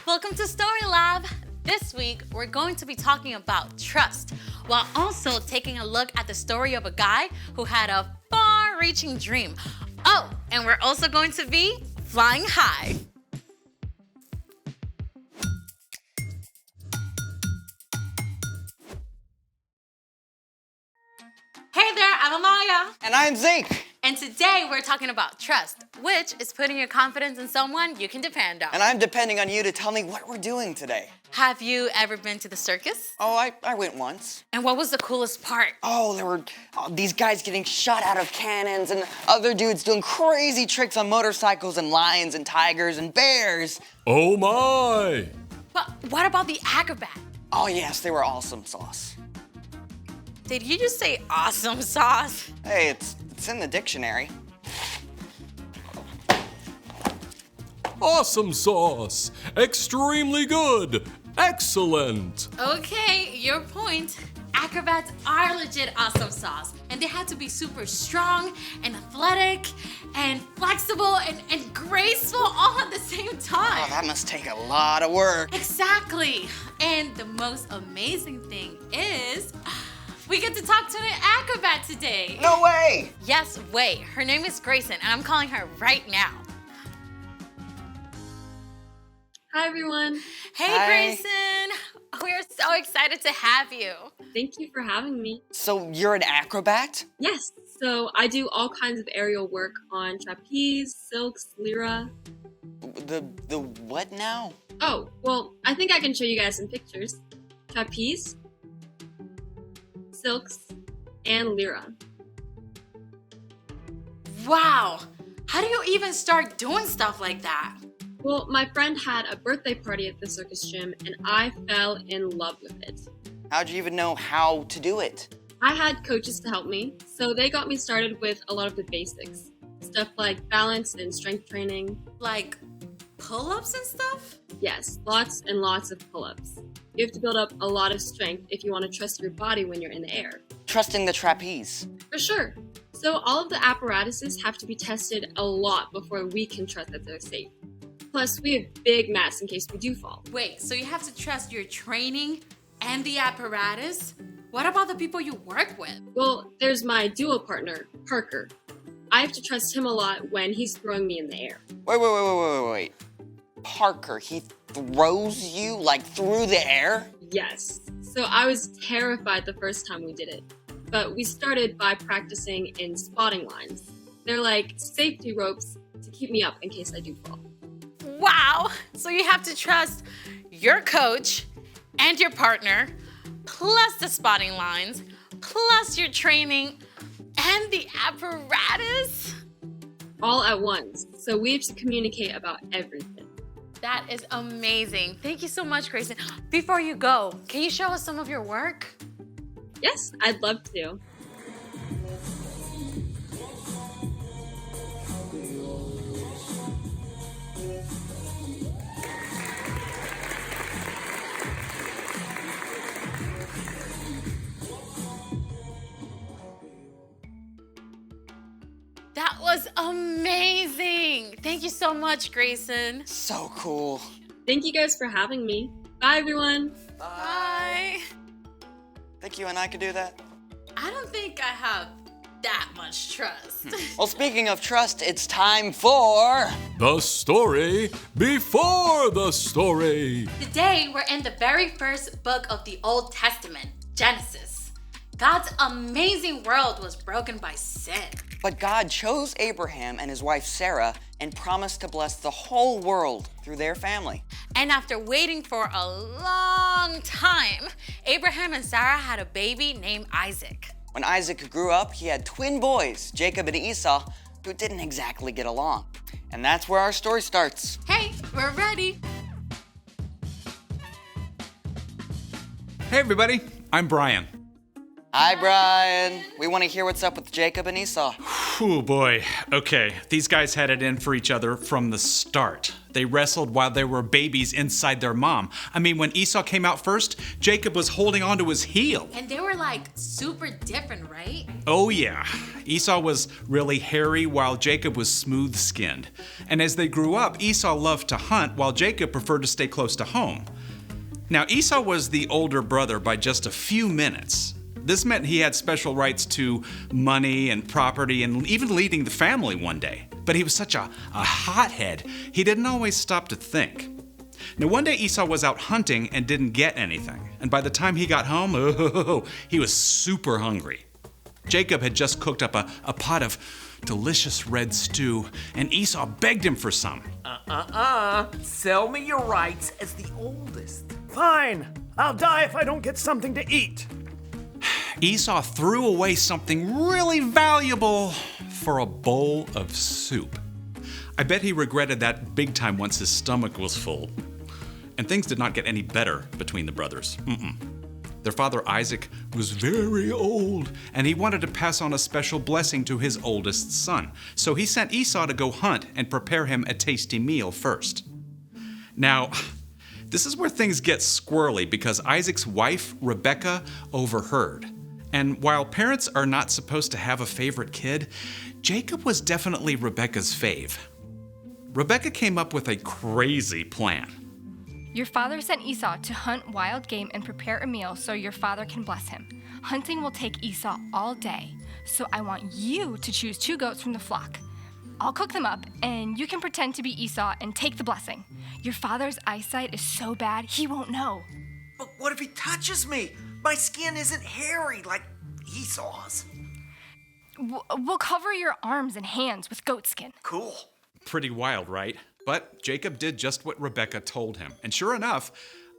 Welcome to Story Lab. This week, we're going to be talking about trust, while also taking a look at the story of a guy who had a far-reaching dream. Oh, and we're also going to be flying high. Hey there, I'm Amaya. And I'm Zeke. And today we're talking about trust, which is putting your confidence in someone you can depend on. And I'm depending on you to tell me what we're doing today. Have you ever been to the circus? Oh, I went once. And what was the coolest part? Oh, there were these guys getting shot out of cannons and other dudes doing crazy tricks on motorcycles and lions and tigers and bears. Oh my! But what about the acrobat? Oh yes, they were awesome sauce. Did you just say awesome sauce? Hey, it's in the dictionary. Awesome sauce! Extremely good! Excellent! Okay, your point. Acrobats are legit awesome sauce. And they have to be super strong and athletic and flexible and graceful all at the same time. Oh, that must take a lot of work. Exactly. And the most amazing thing is, we get to talk to an acrobat today. No way! Yes, wait. Her name is Grayson, and I'm calling her right now. Hi, everyone. Hey, Hi. Grayson. We're so excited to have you. Thank you for having me. So you're an acrobat? Yes, so I do all kinds of aerial work on trapeze, silks, lyra. The what now? Oh, well, I think I can show you guys some pictures. Trapeze, silks, and lyra. Wow. How do you even start doing stuff like that? Well, my friend had a birthday party at the circus gym, and I fell in love with it. How'd you even know how to do it? I had coaches to help me, so they got me started with a lot of the basics. Stuff like balance and strength training. Like pull-ups and stuff? Yes, lots and lots of pull-ups. You have to build up a lot of strength if you want to trust your body when you're in the air. Trusting the trapeze. For sure. So all of the apparatuses have to be tested a lot before we can trust that they're safe. Plus, we have big mats in case we do fall. Wait, so you have to trust your training and the apparatus? What about the people you work with? Well, there's my duo partner, Parker. I have to trust him a lot when he's throwing me in the air. Wait. Parker, he throws you like through the air? Yes. So I was terrified the first time we did it. But we started by practicing in spotting lines. They're like safety ropes to keep me up in case I do fall. Wow. So you have to trust your coach and your partner, plus the spotting lines, plus your training and the apparatus? All at once. So we have to communicate about everything. That is amazing. Thank you so much, Grayson. Before you go, can you show us some of your work? Yes, I'd love to. That was amazing. Thank you so much, Grayson. So cool. Thank you guys for having me. Bye, everyone. Bye. Think you and I could do that? I don't think I have that much trust. Well, speaking of trust, it's time for... The story before the story. Today, we're in the very first book of the Old Testament, Genesis. God's amazing world was broken by sin. But God chose Abraham and his wife Sarah and promised to bless the whole world through their family. And after waiting for a long time, Abraham and Sarah had a baby named Isaac. When Isaac grew up, he had twin boys, Jacob and Esau, who didn't exactly get along. And that's where our story starts. Hey, we're ready. Hey everybody, I'm Brian. Hi, Brian. We want to hear what's up with Jacob and Esau. Oh boy. Okay, these guys had it in for each other from the start. They wrestled while they were babies inside their mom. I mean, when Esau came out first, Jacob was holding onto his heel. And they were like super different, right? Oh yeah. Esau was really hairy while Jacob was smooth-skinned. And as they grew up, Esau loved to hunt while Jacob preferred to stay close to home. Now, Esau was the older brother by just a few minutes. This meant he had special rights to money and property and even leading the family one day. But he was such a hothead, he didn't always stop to think. Now, one day Esau was out hunting and didn't get anything. And by the time he got home, he was super hungry. Jacob had just cooked up a pot of delicious red stew, and Esau begged him for some. Sell me your rights as the oldest. Fine. I'll die if I don't get something to eat. Esau threw away something really valuable for a bowl of soup. I bet he regretted that big time once his stomach was full. And things did not get any better between the brothers. Their father Isaac was very old, and he wanted to pass on a special blessing to his oldest son. So he sent Esau to go hunt and prepare him a tasty meal first. Now, this is where things get squirrely because Isaac's wife, Rebekah, overheard. And while parents are not supposed to have a favorite kid, Jacob was definitely Rebekah's fave. Rebekah came up with a crazy plan. Your father sent Esau to hunt wild game and prepare a meal so your father can bless him. Hunting will take Esau all day, so I want you to choose 2 goats from the flock. I'll cook them up, and you can pretend to be Esau and take the blessing. Your father's eyesight is so bad, he won't know. But what if he touches me? My skin isn't hairy like Esau's. We'll cover your arms and hands with goat skin. Cool. Pretty wild, right? But Jacob did just what Rebekah told him. And sure enough,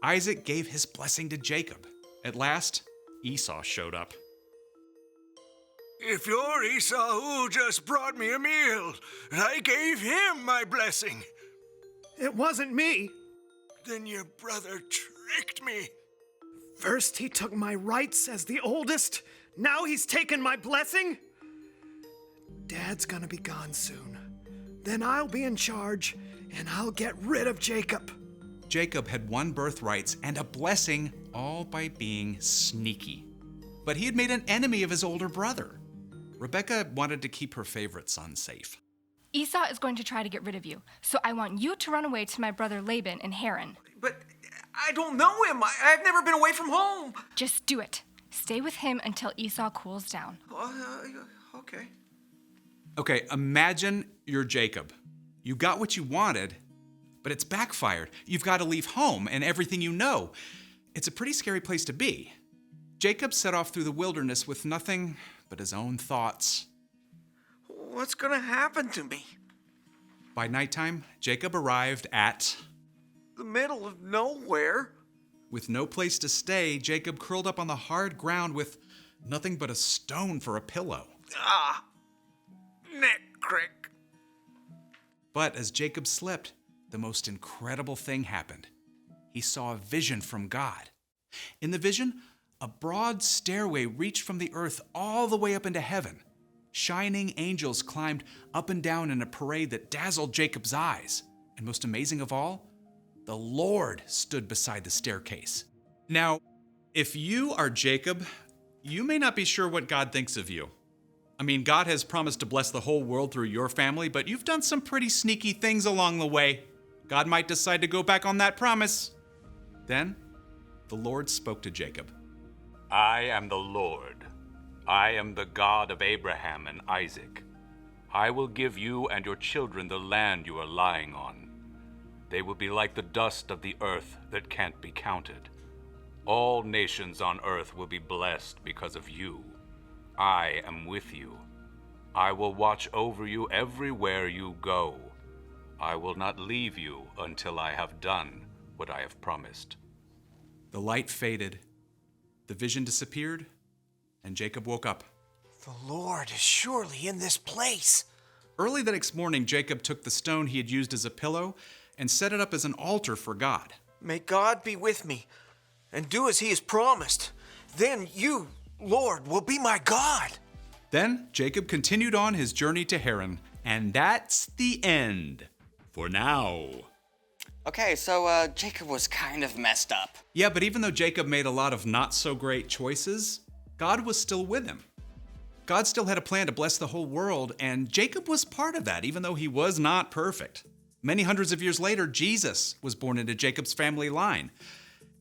Isaac gave his blessing to Jacob. At last, Esau showed up. If you're Esau who just brought me a meal, I gave him my blessing. It wasn't me. Then your brother tricked me. First he took my rights as the oldest. Now he's taken my blessing. Dad's gonna be gone soon. Then I'll be in charge, and I'll get rid of Jacob. Jacob had won birthrights and a blessing all by being sneaky. But he had made an enemy of his older brother. Rebekah wanted to keep her favorite son safe. Esau is going to try to get rid of you, so I want you to run away to my brother Laban in Haran. But I don't know him. I've never been away from home. Just do it. Stay with him until Esau cools down. Okay. Okay, imagine you're Jacob. You got what you wanted, but it's backfired. You've got to leave home and everything you know. It's a pretty scary place to be. Jacob set off through the wilderness with nothing but his own thoughts. What's gonna happen to me? By nighttime, Jacob arrived at... The middle of nowhere? With no place to stay, Jacob curled up on the hard ground with nothing but a stone for a pillow. Neck crick. But as Jacob slept, the most incredible thing happened. He saw a vision from God. In the vision, a broad stairway reached from the earth all the way up into heaven. Shining angels climbed up and down in a parade that dazzled Jacob's eyes. And most amazing of all, the Lord stood beside the staircase. Now, if you are Jacob, you may not be sure what God thinks of you. I mean, God has promised to bless the whole world through your family, but you've done some pretty sneaky things along the way. God might decide to go back on that promise. Then, the Lord spoke to Jacob. I am the Lord. I am the God of Abraham and Isaac. I will give you and your children the land you are lying on. They will be like the dust of the earth that can't be counted. All nations on earth will be blessed because of you. I am with you. I will watch over you everywhere you go. I will not leave you until I have done what I have promised. The light faded, the vision disappeared, and Jacob woke up. The Lord is surely in this place. Early the next morning, Jacob took the stone he had used as a pillow and set it up as an altar for God. May God be with me and do as he has promised. Then you, Lord, will be my God. Then Jacob continued on his journey to Haran, and that's the end. For now. Okay, so Jacob was kind of messed up. Yeah, but even though Jacob made a lot of not so great choices, God was still with him. God still had a plan to bless the whole world, and Jacob was part of that, even though he was not perfect. Many hundreds of years later, Jesus was born into Jacob's family line.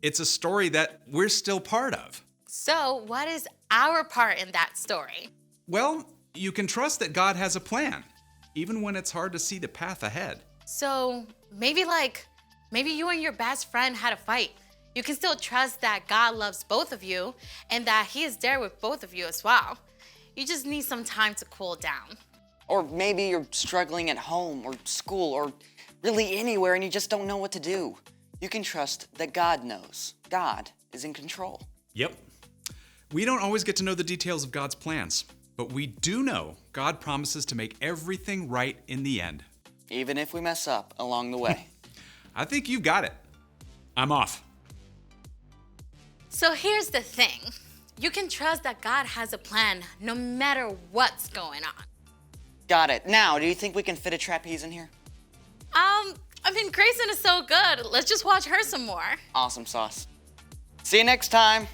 It's a story that we're still part of. So, what is our part in that story? Well, you can trust that God has a plan, even when it's hard to see the path ahead. So, maybe you and your best friend had a fight. You can still trust that God loves both of you and that He is there with both of you as well. You just need some time to cool down. Or maybe you're struggling at home or school or really anywhere and you just don't know what to do. You can trust that God knows. God is in control. Yep. We don't always get to know the details of God's plans, but we do know God promises to make everything right in the end. Even if we mess up along the way. I think you've got it. I'm off. So here's the thing. You can trust that God has a plan no matter what's going on. Got it. Now, do you think we can fit a trapeze in here? Grayson is so good. Let's just watch her some more. Awesome sauce. See you next time.